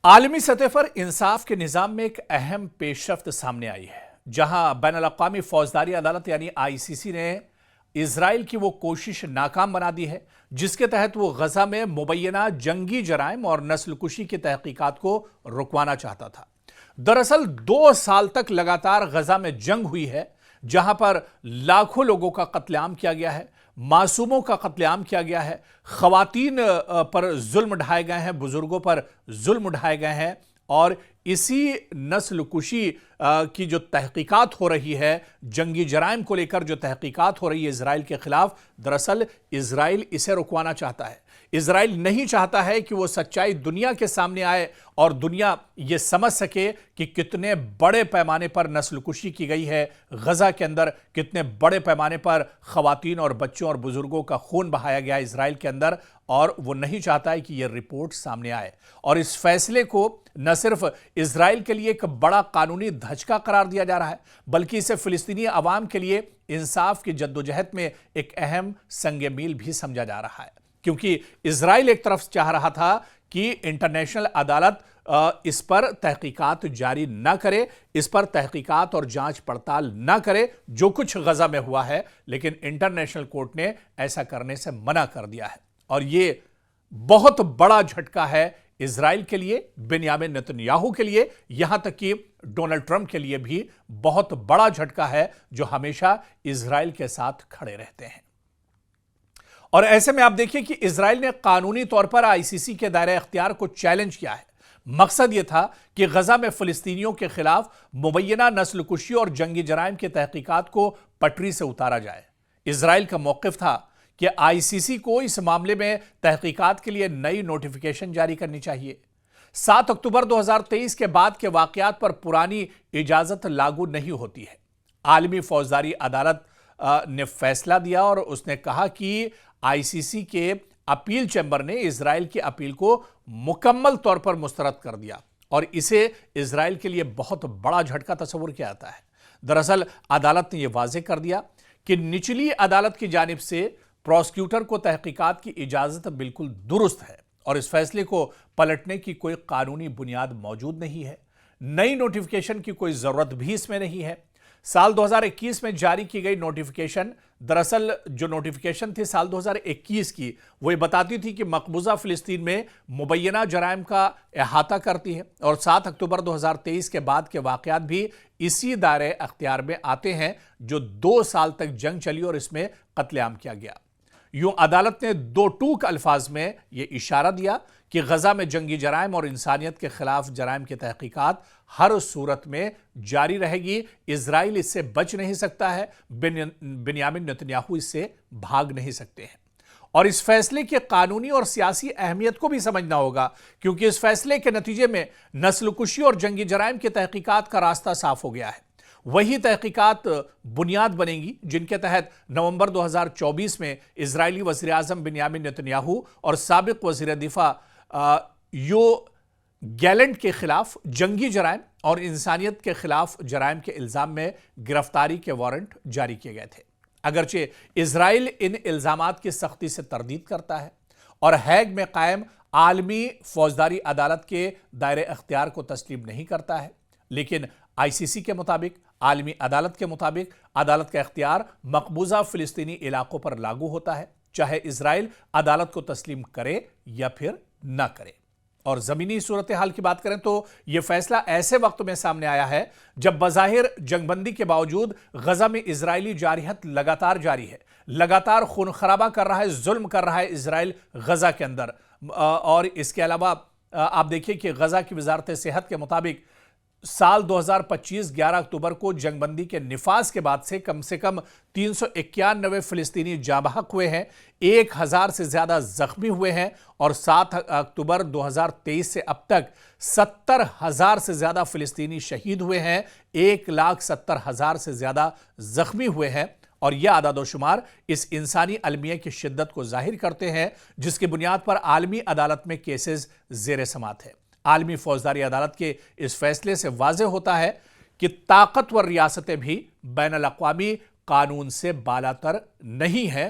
عالمی سطح پر انصاف کے نظام میں ایک اہم پیشرفت سامنے آئی ہے جہاں بین الاقوامی فوجداری عدالت یعنی ICC نے اسرائیل کی وہ کوشش ناکام بنا دی ہے جس کے تحت وہ غزہ میں مبینہ جنگی جرائم اور نسل کشی کی تحقیقات کو رکوانا چاہتا تھا۔ دراصل 2 سال تک لگاتار غزہ میں جنگ ہوئی ہے جہاں پر لاکھوں لوگوں کا قتل عام کیا گیا ہے، معصوموں کا قتل عام کیا گیا ہے، خواتین پر ظلم ڈھائے گئے ہیں، بزرگوں پر ظلم ڈھائے گئے ہیں، اور اسی نسل کشی کی جو تحقیقات ہو رہی ہے، جنگی جرائم کو لے کر جو تحقیقات ہو رہی ہے اسرائیل کے خلاف، دراصل اسرائیل اسے رکوانا چاہتا ہے۔ اسرائیل نہیں چاہتا ہے کہ وہ سچائی دنیا کے سامنے آئے اور دنیا یہ سمجھ سکے کہ کتنے بڑے پیمانے پر نسل کشی کی گئی ہے غزہ کے اندر، کتنے بڑے پیمانے پر خواتین اور بچوں اور بزرگوں کا خون بہایا گیا اسرائیل کے اندر، اور وہ نہیں چاہتا ہے کہ یہ رپورٹ سامنے آئے۔ اور اس فیصلے کو نہ صرف اسرائیل کے لیے ایک بڑا قانونی دھچکا قرار دیا جا رہا ہے بلکہ اسے فلسطینی عوام کے لیے انصاف کی جدوجہد میں ایک اہم سنگ میل بھی سمجھا جا رہا ہے، کیونکہ اسرائیل ایک طرف چاہ رہا تھا کہ انٹرنیشنل عدالت اس پر تحقیقات جاری نہ کرے، اس پر تحقیقات اور جانچ پڑتال نہ کرے جو کچھ غزہ میں ہوا ہے، لیکن انٹرنیشنل کورٹ نے ایسا کرنے سے منع کر دیا ہے۔ اور یہ بہت بڑا جھٹکا ہے اسرائیل کے لیے، بنیامین نتنیاہو کے لیے، یہاں تک کہ ڈونلڈ ٹرمپ کے لیے بھی بہت بڑا جھٹکا ہے جو ہمیشہ اسرائیل کے ساتھ کھڑے رہتے ہیں۔ اور ایسے میں آپ دیکھیں کہ اسرائیل نے قانونی طور پر ICC کے دائرہ اختیار کو چیلنج کیا ہے۔ مقصد یہ تھا کہ غزہ میں فلسطینیوں کے خلاف مبینہ نسل کشی اور جنگی جرائم کی تحقیقات کو پٹری سے اتارا جائے۔ اسرائیل کا موقف تھا کہ ICC کو اس معاملے میں تحقیقات کے لیے نئی نوٹیفیکیشن جاری کرنی چاہیے۔ 7 اکتوبر 2023 کے بعد کے واقعات پر پرانی اجازت لاگو نہیں ہوتی ہے۔ عالمی فوجداری عدالت نے فیصلہ دیا اور اس نے کہا کہ ICC کے اپیل چیمبر نے اسرائیل کی اپیل کو مکمل طور پر مسترد کر دیا، اور اسے اسرائیل کے لیے بہت بڑا جھٹکا تصور کیا جاتا ہے۔ دراصل عدالت نے یہ واضح کر دیا کہ نچلی عدالت کی جانب سے پروسیکیوٹر کو تحقیقات کی اجازت بالکل درست ہے اور اس فیصلے کو پلٹنے کی کوئی قانونی بنیاد موجود نہیں ہے۔ نئی نوٹیفیکیشن کی کوئی ضرورت بھی اس میں نہیں ہے۔ سال 2021 میں جاری کی گئی نوٹیفیکیشن، دراصل جو نوٹیفیکیشن تھی سال 2021 کی، وہ یہ بتاتی تھی کہ مقبوضہ فلسطین میں مبینہ جرائم کا احاطہ کرتی ہے، اور 7 اکتوبر 2023 کے بعد کے واقعات بھی اسی دائرے اختیار میں آتے ہیں جو 2 سال تک جنگ چلی اور اس میں قتل عام کیا گیا۔ یوں عدالت نے 2 ٹوک الفاظ میں یہ اشارہ دیا کہ غزہ میں جنگی جرائم اور انسانیت کے خلاف جرائم کی تحقیقات ہر صورت میں جاری رہے گی۔ اسرائیل اس سے بچ نہیں سکتا ہے، بنیامین نتنیاہو اس سے بھاگ نہیں سکتے ہیں۔ اور اس فیصلے کی قانونی اور سیاسی اہمیت کو بھی سمجھنا ہوگا، کیونکہ اس فیصلے کے نتیجے میں نسل کشی اور جنگی جرائم کی تحقیقات کا راستہ صاف ہو گیا ہے۔ وہی تحقیقات بنیاد بنے گی جن کے تحت نومبر 2024 میں اسرائیلی وزیر اعظم بنیامین نتنیاہو اور سابق وزیر دفاع یو گیلنٹ کے خلاف جنگی جرائم اور انسانیت کے خلاف جرائم کے الزام میں گرفتاری کے وارنٹ جاری کیے گئے تھے۔ اگرچہ اسرائیل ان الزامات کی سختی سے تردید کرتا ہے اور ہیگ میں قائم عالمی فوجداری عدالت کے دائرے اختیار کو تسلیم نہیں کرتا ہے، لیکن ICC کے مطابق، عالمی عدالت کے مطابق، عدالت کا اختیار مقبوضہ فلسطینی علاقوں پر لاگو ہوتا ہے، چاہے اسرائیل عدالت کو تسلیم کرے یا پھر نہ کرے۔ اور زمینی صورتحال کی بات کریں تو یہ فیصلہ ایسے وقت میں سامنے آیا ہے جب بظاہر جنگ بندی کے باوجود غزہ میں اسرائیلی جارحیت لگاتار جاری ہے، لگاتار خون خرابہ کر رہا ہے، ظلم کر رہا ہے اسرائیل غزہ کے اندر۔ اور اس کے علاوہ آپ دیکھیں کہ غزہ کی وزارت صحت کے مطابق سال 2025 11 اکتوبر کو جنگ بندی کے نفاذ کے بعد سے کم 391 فلسطینی جاں بحق ہوئے ہیں، 1000 سے زیادہ زخمی ہوئے ہیں، اور 7 اکتوبر 2023 سے اب تک 70,000 سے زیادہ فلسطینی شہید ہوئے ہیں، 1,70,000 سے زیادہ زخمی ہوئے ہیں۔ اور یہ اعداد و شمار اس انسانی المیہ کی شدت کو ظاہر کرتے ہیں جس کی بنیاد پر عالمی عدالت میں کیسز زیر سماعت ہے۔ عالمی فوجداری عدالت کے اس فیصلے سے واضح ہوتا ہے کہ طاقتور ریاستیں بھی بین الاقوامی قانون سے بالاتر نہیں ہیں۔